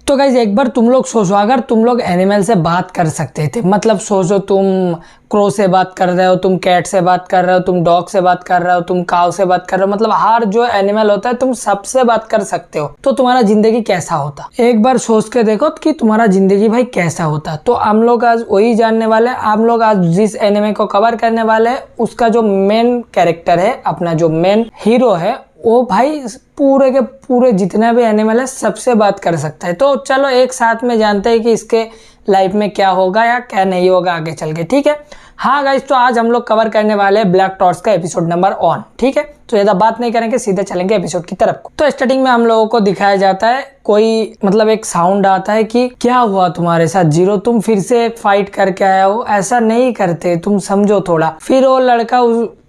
तो गाइज एक बार तुम लोग सोचो, अगर तुम लोग एनिमल से बात कर सकते थे, मतलब सोचो तुम क्रो से बात कर रहे हो, तुम कैट से बात कर रहे हो, तुम डॉग से बात कर रहे हो, तुम काऊ से बात कर रहे हो, मतलब हर जो एनिमल होता है तुम सबसे बात कर सकते हो, तो तुम्हारा जिंदगी कैसा होता। एक बार सोच के देखो कि तुम्हारा जिंदगी भाई कैसा होता। तो हम लोग आज वही जानने वाले, हम लोग आज जिस एनिमे को कवर करने वाले हैं उसका जो मेन कैरेक्टर है, अपना जो मेन हीरो है, वो भाई पूरे के पूरे जितने भी एनिमल है सबसे बात कर सकता है। तो चलो एक साथ में जानते हैं कि इसके लाइफ में क्या होगा या क्या नहीं होगा आगे चल के, ठीक है। हाँ गाइस, तो आज हम लोग कवर करने वाले हैं ब्लैक टॉर्च का एपिसोड नंबर 1, ठीक है। तो ज्यादा बात नहीं करेंगे, सीधे चलेंगे एपिसोड की तरफ। तो स्टार्टिंग में हम लोगों को दिखाया जाता है, कोई मतलब एक साउंड आता है कि क्या हुआ तुम्हारे साथ जीरो, तुम फिर से एक फाइट करके आया हो, ऐसा नहीं करते, तुम समझो थोड़ा। फिर वो लड़का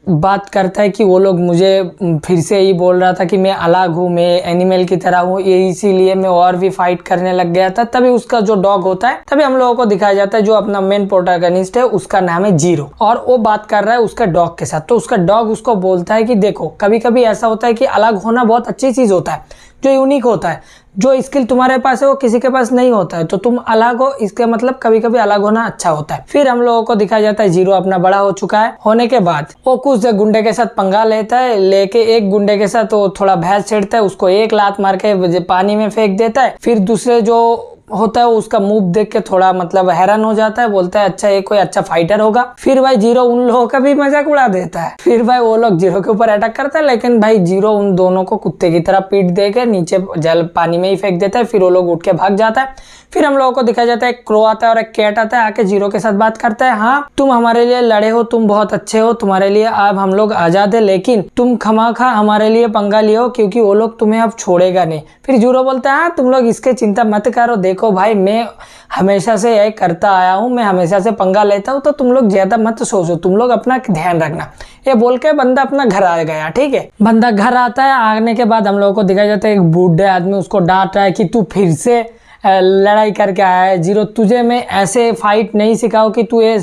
बात करता है कि वो लोग मुझे फिर से ही बोल रहा था कि मैं अलग हूँ, मैं एनिमल की तरह हूँ, ये इसीलिए मैं और भी फाइट करने लग गया था। तभी उसका जो डॉग होता है, तभी हम लोगों को दिखाया जाता है जो अपना मेन प्रोटैगनिस्ट है, उसका नाम है जीरो, और वो बात कर रहा है उसका डॉग के साथ। तो उसका डॉग उसको बोलता है कि देखो, कभी कभी ऐसा होता है कि अलग होना बहुत अच्छी चीज होता है, जो यूनिक होता है, जो स्किल तुम्हारे पास है वो किसी के पास नहीं होता है, तो तुम अलग हो, इसके मतलब कभी कभी अलग होना अच्छा होता है। फिर हम लोगों को दिखाया जाता है जीरो अपना बड़ा हो चुका है, होने के बाद वो कुछ गुंडे के साथ पंगा लेता है, लेके एक गुंडे के साथ वो थोड़ा भैंस छेड़ता है, उसको एक लात मार के पानी में फेंक देता है। फिर दूसरे जो होता है उसका मूव देख के थोड़ा मतलब हैरान हो जाता है, बोलता है अच्छा ये कोई अच्छा फाइटर होगा। फिर भाई जीरो उन लोगों का भी मजाक उड़ा देता है। फिर भाई वो लोग जीरो के ऊपर अटैक करता है, लेकिन भाई जीरो उन दोनों को कुत्ते की तरह पीट दे के नीचे जल पानी में ही फेंक देता है। फिर वो लोग उठ के भाग जाता है। फिर हम लोगों को दिखाया जाता है एक क्रो आता है और एक कैट आता है, आके जीरो के साथ बात करता है, हाँ तुम हमारे लिए लड़े हो, तुम बहुत अच्छे हो, तुम्हारे लिए अब हम लोग आजाद है, लेकिन तुम खमाखा हमारे लिए पंगा लियो क्योंकि वो लोग तुम्हें अब छोड़ेगा नहीं। फिर जीरो बोलता है हाँ तुम लोग इसके चिंता मत करो, देखो भाई मैं हमेशा से यही करता आया हूँ, मैं हमेशा से पंगा लेता हूँ, तो तुम लोग ज्यादा मत सोचो, तुम लोग अपना ध्यान रखना। ये बोल के बंदा अपना घर आ गया, ठीक है। बंदा घर आता है, आने के बाद हम लोगों को दिखाया जाता है एक बूढ़े आदमी उसको डांट रहा है कि तू फिर से लड़ाई करके आया है जीरो, तुझे मैं ऐसे फाइट नहीं सिखाऊं कि तू ये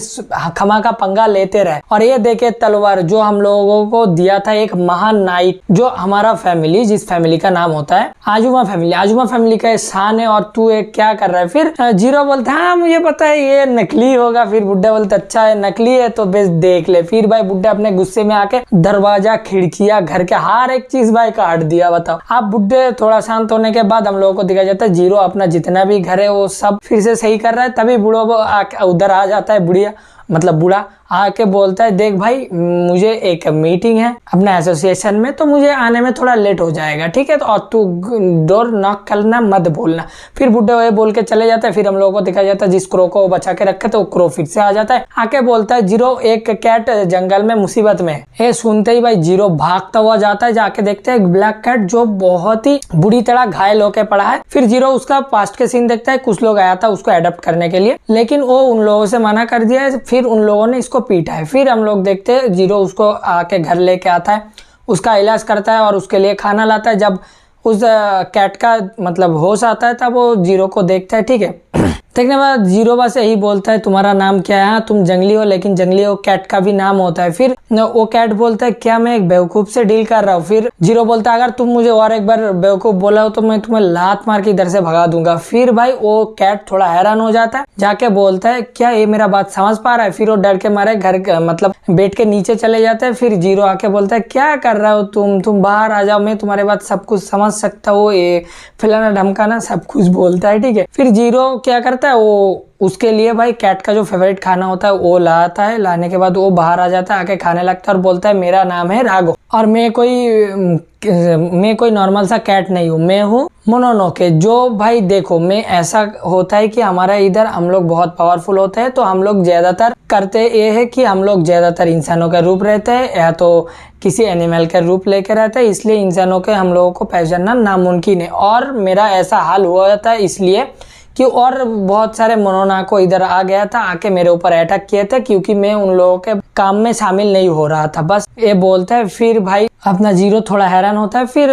खमा का पंगा लेते रहे। और ये देखे तलवार जो हम लोगों को दिया था एक महान नाइट, जो हमारा फैमिली, जिस फैमिली का नाम होता है आजुमा फैमिली, आजुमा फैमिली का शान है, और तू एक क्या कर रहा है। फिर जीरो बोलता है हाँ मुझे पता है ये नकली होगा। फिर बुड्ढा बोलता अच्छा है नकली है तो बेस देख ले। फिर भाई बुड्ढा अपने गुस्से में आके दरवाजा खिड़कियां घर के हर एक चीज भाई काट दिया। बताओ आप, बुड्ढे थोड़ा शांत होने के बाद हम लोगों को दिखाया जाता है जीरो अपना जितना भी घर है वो सब फिर से सही कर रहा है। तभी बूढ़ो उधर आ जाता है, बुढ़िया मतलब बूढ़ा आके बोलता है देख भाई मुझे एक मीटिंग है अपने एसोसिएशन में, तो मुझे आने में थोड़ा लेट हो जाएगा, ठीक है, तो और तू डोर नॉक करना मत बोलना। फिर बुड्ढे वो बोल के चले जाता है। फिर हम लोगों को दिखाया जाता है जिस क्रो को बचा के रखे तो क्रो फिर से आ जाता है, आके बोलता है जीरो एक कैट जंगल में मुसीबत में। ये सुनते ही भाई जीरो भागता हुआ जाता है, जाके देखते हैं एक ब्लैक कैट जो बहुत ही बुरी तरह घायल होके पड़ा है। फिर जीरो उसका पास्ट के सीन देखता है, कुछ लोग आया था उसको एडॉप्ट करने के लिए, लेकिन वो उन लोगों से मना कर दिया है। फिर उन लोगों ने इसको पीटा है। फिर हम लोग देखते हैं जीरो उसको आके घर लेके आता है, उसका इलाज करता है और उसके लिए खाना लाता है। जब उस कैट का मतलब होश आता है तब वो जीरो को देखता है, ठीक है। देखने के बाद जीरो बस यही बोलता है तुम्हारा नाम क्या है, तुम जंगली हो, लेकिन जंगली हो कैट का भी नाम होता है। फिर वो कैट बोलता है क्या मैं एक बेवकूफ से डील कर रहा हूँ। फिर जीरो बोलता है अगर तुम मुझे और एक बार बेवकूफ बोला हो तो मैं तुम्हें लात मार के इधर से भगा दूंगा। फिर भाई वो कैट थोड़ा हैरान हो जाता है, जाके बोलता है क्या ये मेरा बात समझ पा रहा है। फिर वो डर के मारे घर मतलब बेड के नीचे चले जाते हैं। फिर जीरो आके बोलता है क्या कर रहा हो तुम बाहर आ जाओ, मैं तुम्हारे बात सब कुछ समझ सकता हूँ, ये फलाना ढमकाना सब कुछ बोलता है, ठीक है। फिर जीरो क्या करता है, वो उसके लिए भाई कैट का जो फेवरेट खाना होता है वो लाता है। लाने के बाद वो बाहर आ जाता है, आके खाने लगता है और बोलता है मेरा नाम है राघव और मैं कोई नॉर्मल सा कैट नहीं हूँ, मैं हूँ मोनोनोके। जो भाई देखो मैं ऐसा होता है कि हमारा इधर हम लोग बहुत पावरफुल होते हैं, तो हम लोग ज्यादातर करते ये है कि हम लोग ज्यादातर इंसानों का रूप रहते हैं या तो किसी एनिमल का रूप लेकर रहते हैं, इसलिए इंसानों के हम लोगों को पहचानना नामुमकिन है। और मेरा ऐसा हाल हुआ था इसलिए कि और बहुत सारे मोनोनाको इधर आ गया था, आके मेरे ऊपर अटैक किए थे क्योंकि मैं उन लोगों के काम में शामिल नहीं हो रहा था, बस ये बोलता है। फिर भाई अपना जीरो थोड़ा हैरान होता है। फिर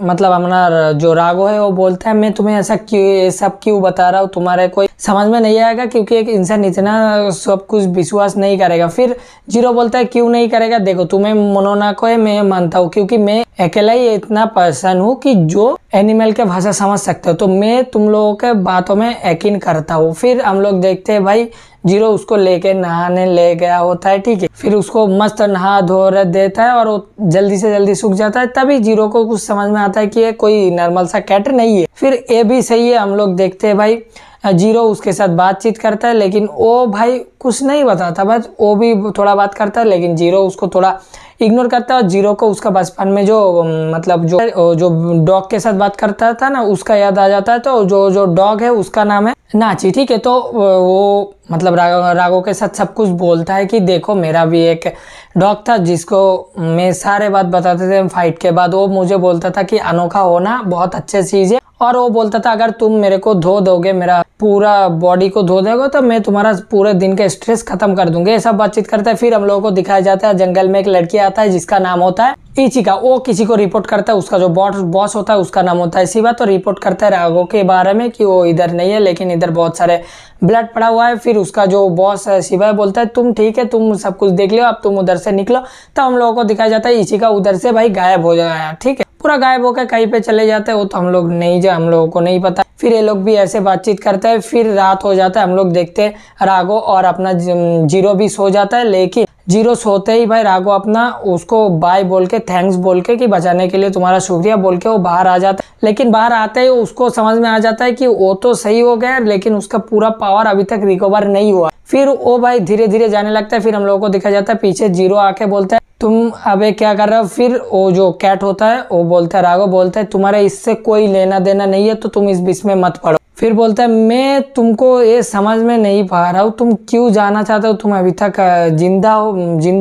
मतलब अपना जो राघव है वो बोलता है मैं तुम्हें ऐसा क्यों, ये सब क्यों बता रहा हूँ, तुम्हारे कोई समझ में नहीं आएगा क्योंकि एक इंसान इतना सब कुछ विश्वास नहीं करेगा। फिर जीरो बोलता है क्यों नहीं करेगा, देखो तुम्हें मोनोनाको है मैं मानता हूँ क्योंकि मैं अकेला ही इतना पर्सन हूँ कि जो एनिमल के भाषा समझ सकते हो, तो मैं तुम लोगों के बातों में यकीन करता हूँ। फिर हम लोग देखते हैं भाई जीरो उसको लेके नहाने ले गया होता है, ठीक है। फिर उसको मस्त नहा धो देता है और वो जल्दी से जल्दी सूख जाता है। तभी जीरो को कुछ समझ में आता है कि ये कोई नॉर्मल सा कैट नहीं है। फिर ये भी सही है, हम लोग देखते हैं भाई जीरो उसके साथ बातचीत करता है, लेकिन वो भाई कुछ नहीं बताता, बस वो भी थोड़ा बात करता है, लेकिन जीरो उसको थोड़ा इग्नोर करता है। और जीरो को उसका बचपन में जो मतलब जो डॉग के साथ बात करता था ना उसका याद आ जाता है। तो जो डॉग है उसका नाम है नाची, ठीक है। तो वो मतलब राघव के साथ सब कुछ बोलता है कि देखो मेरा भी एक डॉग था जिसको मैं सारे बात बताते थे फाइट के बाद। वो मुझे बोलता था कि अनोखा होना बहुत अच्छी चीज है, और वो बोलता था अगर तुम मेरे को धो दोगे, मेरा पूरा बॉडी को धो दोगे तो मैं तुम्हारा पूरे दिन का स्ट्रेस खत्म कर दूंगा। ये सब बातचीत करता है। फिर हम लोगों को दिखाया जाता है जंगल में एक लड़की आता है जिसका नाम होता है इचिका। वो किसी को रिपोर्ट करता है, उसका जो बॉस होता है उसका नाम होता है शिवा। तो रिपोर्ट करता है राघव के बारे में कि वो इधर नहीं है, लेकिन इधर बहुत सारे ब्लड पड़ा हुआ है। फिर उसका जो बॉस है शिवा बोलता है तुम ठीक है, तुम सब कुछ देख लियो, अब तुम उधर से निकलो। तो हम लोगों को दिखाया जाता है इचिका उधर से भाई गायब हो जाया, ठीक है, पूरा गायब होकर कहीं पे चले जाते हैं। वो तो हम लोगों को नहीं पता। फिर ये लोग भी ऐसे बातचीत करते हैं। फिर रात हो जाता है, हम लोग देखते हैं राघव और अपना जीरो भी सो जाता है। लेकिन जीरो सोते ही भाई राघव अपना उसको बाय बोल के, थैंक्स बोल के कि बचाने के लिए तुम्हारा शुक्रिया बोल के वो बाहर आ जाता है। लेकिन बाहर आते ही उसको समझ में आ जाता है कि वो तो सही हो गया लेकिन उसका पूरा पावर अभी तक रिकवर नहीं हुआ। फिर वो भाई धीरे धीरे जाने लगता है। फिर हम लोगों को दिखा जाता है पीछे जीरो आके बोलता है तुम अबे क्या कर रहे हो। फिर वो जो कैट होता है वो बोलता है, राघव बोलता है तुम्हारे इससे कोई लेना देना नहीं है तो तुम इस बीच में मत पड़ो। फिर बोलता है मैं तुमको ये समझ में नहीं पा रहा हूँ तुम क्यों जाना चाहते हो, तुम अभी तक जिंदा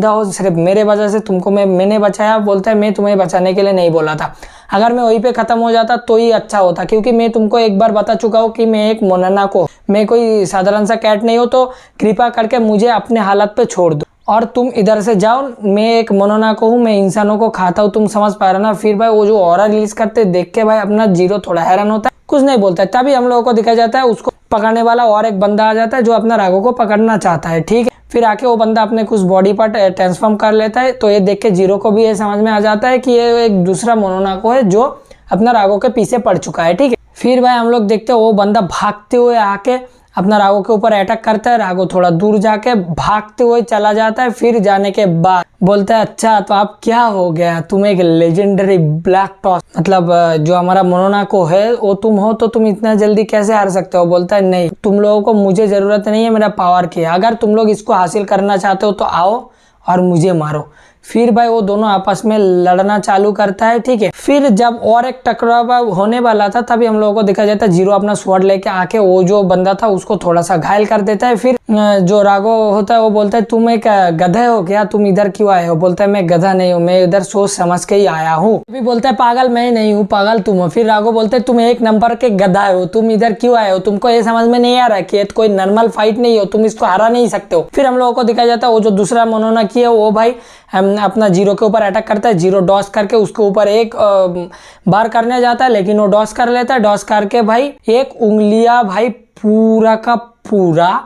हो सिर्फ मेरे वजह से, तुमको मैंने बचाया। बोलता है मैं तुम्हें बचाने के लिए नहीं बोला था, अगर मैं वहीं पे खत्म हो जाता तो ही अच्छा होता, क्योंकि मैं तुमको एक बार बता चुका हूँ कि मैं एक मोनाको, मैं कोई साधारण सा कैट नहीं हूँ, तो कृपा करके मुझे अपने हालत पे छोड़ दो और तुम इधर से जाओ। मैं एक मोनाको हूँ, मैं इंसानों को खाता हूँ, तुम समझ पा रहे ना। फिर भाई वो जो ऑरा रिलीज करते देख के भाई अपना जीरो थोड़ा हैरान होता है, कुछ नहीं बोलता है। तभी हम लोगों को दिखाया जाता है उसको पकड़ने वाला और एक बंदा आ जाता है जो अपना राघव को पकड़ना चाहता है, ठीक है। फिर आके वो बंदा अपने कुछ बॉडी पार्ट ट्रांसफॉर्म कर लेता है। तो ये देख के जीरो को भी ये समझ में आ जाता है कि ये एक दूसरा मोनाको है जो अपना राघव के पीछे पड़ चुका है, ठीक है। फिर भाई हम लोग देखते हैं वो बंदा भागते हुए आके अपना राघव के ऊपर अटैक करता है। राघव थोड़ा दूर जाके भागते हुए चला जाता है। फिर जाने के बाद बोलता है अच्छा तो आप क्या हो गया, तुम एक लेजेंडरी ब्लैक टॉस मतलब जो हमारा मोनाको है वो तुम हो, तो तुम इतना जल्दी कैसे हार सकते हो। बोलता है नहीं, तुम लोगों को मुझे जरूरत नहीं है मेरा पावर की, अगर तुम लोग इसको हासिल करना चाहते हो तो आओ और मुझे मारो। फिर भाई वो दोनों आपस में लड़ना चालू करता है, ठीक है। फिर जब और एक टकराव होने वाला था तभी हम लोगों को देखा जाता है जीरो अपना स्वॉर्ड लेके आके वो जो बंदा था उसको थोड़ा सा घायल कर देता है। फिर जो राघव होता है वो बोलता है तुम एक गधा हो क्या, तुम इधर क्यों आए हो। बोलता है मैं गधा नहीं हूँ, मैं इधर सोच समझ के ही आया हूँ। अभी बोलता है पागल मैं नहीं हूँ, पागल तुम हो। फिर राघव बोलते है तुम एक नंबर के गधा हो, तुम इधर क्यों आए हो, तुमको ये समझ में नहीं आ रहा कि कोई नॉर्मल फाइट नहीं हो, तुम इसको हरा नहीं सकते हो। फिर हम लोगों को दिखाया जाता है वो जो दूसरा मोनाको है वो भाई अपना जीरो के ऊपर अटैक करता है। जीरो डॉस करके उसके ऊपर एक बार करने जाता है, लेकिन वो डॉस कर लेता है। डॉस करके भाई एक उंगलियां भाई पूरा का पूरा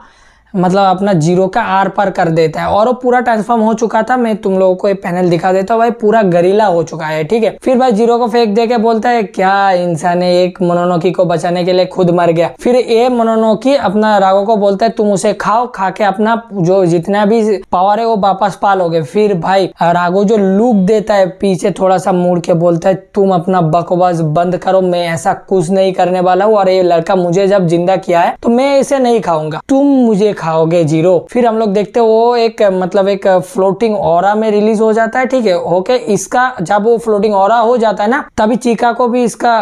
मतलब अपना जीरो का आर पार कर देता है और वो पूरा ट्रांसफॉर्म हो चुका था। मैं तुम लोगों को एक पैनल दिखा देता हूँ, भाई पूरा गरीला हो चुका है, ठीक है। फिर भाई जीरो को फेंक दे के बोलता है क्या इंसान है, एक मोनाको को बचाने के लिए खुद मर गया। फिर ये मोनाको अपना राघव को बोलता है तुम उसे खाओ, खा के अपना जो जितना भी पावर है वो वापस पालोगे। फिर भाई राघव जो लुक देता है पीछे थोड़ा सा मुड़ के बोलता है तुम अपना बकवास बंद करो, मैं ऐसा कुछ नहीं करने वाला हूँ और ये लड़का मुझे जब जिंदा किया है तो मैं इसे नहीं खाऊंगा, तुम मुझे खाओगे जीरो। फिर हम लोग देखते हैं वो एक मतलब एक फ्लोटिंग ऑरा में रिलीज हो जाता है, ठीक है। ओके, इसका जब वो फ्लोटिंग ऑरा हो जाता है ना तभी चीका को भी इसका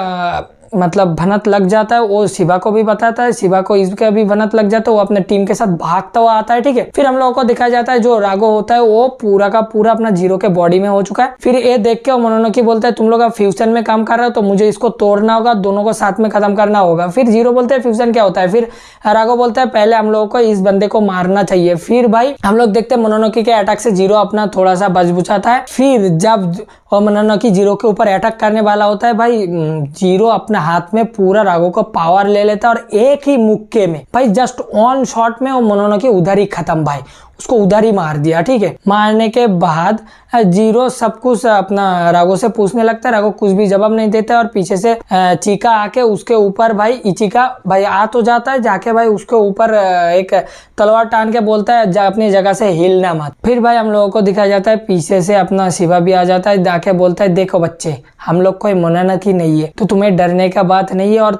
मतलब भनक लग जाता है, वो शिवा को भी बताता है, शिवा को इसका भी भनक लग जाता है, वो अपने टीम के साथ भागता हुआ आता है। ठीक है, फिर हम लोगों को दिखाया जाता है जो राघव होता है वो पूरा का पूरा अपना जीरो के बॉडी में हो चुका है। फिर ये देख के मोनोनोकी बोलता है तुम लोग फ्यूजन में काम कर रहे हो तो मुझे इसको तोड़ना होगा, दोनों को साथ में खत्म करना होगा। फिर जीरो बोलते हैं फ्यूजन क्या होता है, फिर राघव बोलता है पहले हम लोगों को इस बंदे को मारना चाहिए। फिर भाई हम लोग देखते हैं मोनोनोकी के अटैक से जीरो अपना थोड़ा सा बच बुचाता है। फिर जब मोनोनोकी जीरो के ऊपर अटैक करने वाला होता है भाई, जीरो अपने हाथ में पूरा राघव को पावर ले लेता है और एक ही मुक्के में भाई जस्ट ऑन शॉट में वो मोनोनोकी उधर ही खत्म भाई, उसको उधर ही मार दिया। ठीक है, मारने के बाद जीरो सब कुछ अपना राघव से पूछने लगता है, राघव कुछ भी जवाब नहीं देता और पीछे से चीका आके उसके ऊपर भाई इचिका भाई आ तो जाता है, जाके भाई उसके ऊपर एक तलवार टान के बोलता है अपनी जगह से हिलना मत। फिर भाई हम लोगों को दिखाया जाता है पीछे से अपना शिवा भी आ जाता है, जाके बोलता है देखो बच्चे हम लोग कोई मोनोनोकी नहीं है तो तुम्हें डरने का बात नहीं है, और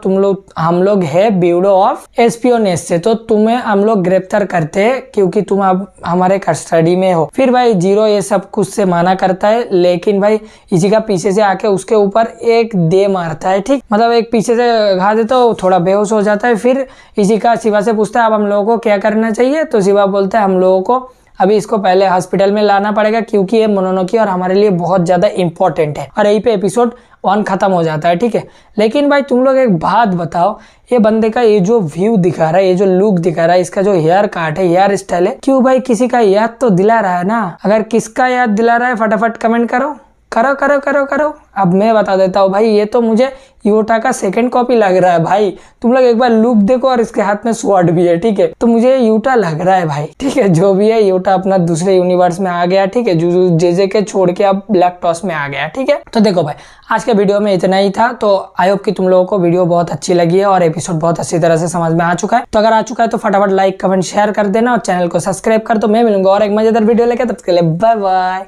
हम लोग है ब्यूरो ऑफ एस्पियोनेज से, तो तुम्हें हम लोग गिरफ्तार करते हैं क्योंकि तुम अब हमारे कस्टडी में हो। फिर भाई जीरो ये सब कुछ से माना करता है, लेकिन भाई इचिका पीछे से आके उसके ऊपर एक दे मारता है। ठीक, मतलब एक पीछे से घा दे तो थोड़ा बेहोश हो जाता है। फिर इचिका शिवा से पूछता है अब हम लोगों को क्या करना चाहिए, तो शिवा बोलता है हम लोगों को अभी इसको पहले हॉस्पिटल में लाना पड़ेगा क्योंकि ये मोनोनोकी और हमारे लिए बहुत ज्यादा इंपॉर्टेंट है। और यहीं पे एपिसोड 1 खत्म हो जाता है। ठीक है, लेकिन भाई तुम लोग एक बात बताओ, ये बंदे का ये जो व्यू दिखा रहा है, ये जो लुक दिखा रहा है, इसका जो हेयर काट है, हेयर स्टाइल है, क्यों भाई किसी का याद तो दिला रहा है ना। अगर किसका याद दिला रहा है फटाफट कमेंट करो करो करो करो करो। अब मैं बता देता हूँ भाई, ये तो मुझे योटा का सेकंड कॉपी लग रहा है भाई। तुम लोग एक बार लुक देखो और इसके हाथ में स्वॉर्ड भी है। ठीक है, तो मुझे योटा लग रहा है भाई। ठीक है, जो भी है योटा अपना दूसरे यूनिवर्स में आ गया। ठीक है, जेजे के छोड़ के अब ब्लैक टॉस में आ गया। ठीक है, तो देखो भाई आज के वीडियो में इतना ही था। तो आई होप कि तुम लोगों को वीडियो बहुत अच्छी लगी है और एपिसोड बहुत अच्छी तरह से समझ में आ चुका है। तो अगर आ चुका है तो फटाफट लाइक कमेंट शेयर कर देना और चैनल को सब्सक्राइब कर दो। मैं मिलूंगा और एक मजेदार वीडियो लेकर, तब तक के लिए बाय बाय।